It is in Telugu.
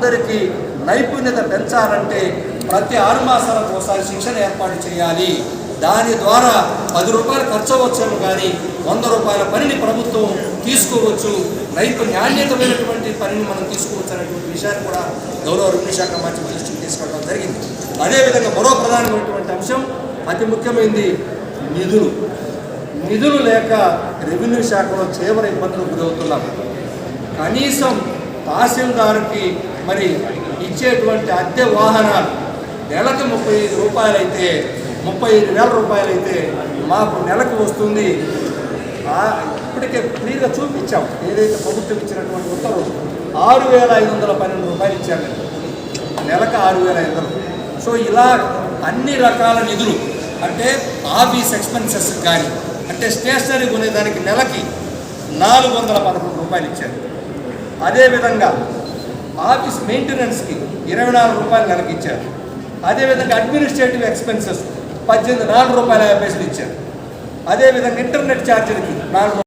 అందరికీ నైపుణ్యత పెంచాలంటే ప్రతి 6 మాసాలకు ఒకసారి శిక్షణ ఏర్పాటు చేయాలి. దాని ద్వారా 10 రూపాయలు ఖర్చు అవ్వచ్చేమో కానీ 100 రూపాయల పనిని ప్రభుత్వం తీసుకోవచ్చు, నాణ్యతమైనటువంటి పనిని మనం తీసుకోవచ్చు అనేటువంటి విషయాన్ని కూడా గౌరవ రెవెన్యూ శాఖ మంత్రి దృష్టికి తీసుకెళ్ళడం జరిగింది. అదేవిధంగా మరో ప్రధానమైనటువంటి అంశం, అతి ముఖ్యమైనది నిధులు లేక రెవెన్యూ శాఖలో తీవ్ర ఇబ్బందులకు గురవుతున్నాం. కనీసం తహసీల్దారుకి మరి ఇచ్చేటువంటి అద్దె వాహనాలు నెలకు 35 రూపాయలైతే 35,000 రూపాయలైతే మాకు నెలకు వస్తుంది. ఇప్పటికే క్లియర్గా చూపించాం, ఏదైతే ప్రభుత్వం ఇచ్చినటువంటి ఉత్తర్వులు 6,512 రూపాయలు ఇచ్చారు, నెలకు 6,500. సో ఇలా అన్ని రకాల నిధులు అంటే ఆఫీస్ ఎక్స్పెన్సెస్ కానీ అంటే స్టేషనరీ కొనేదానికి నెలకి 411 రూపాయలు ఇచ్చారు. అదేవిధంగా ఆఫీస్ మెయింటెనెన్స్కి 24 రూపాయలు నెలకి ఇచ్చారు. అదేవిధంగా అడ్మినిస్ట్రేటివ్ ఎక్స్పెన్సెస్ 18 4 రూపాయల 50 పైసలు ఇచ్చారు. అదేవిధంగా ఇంటర్నెట్ ఛార్జీలకి 4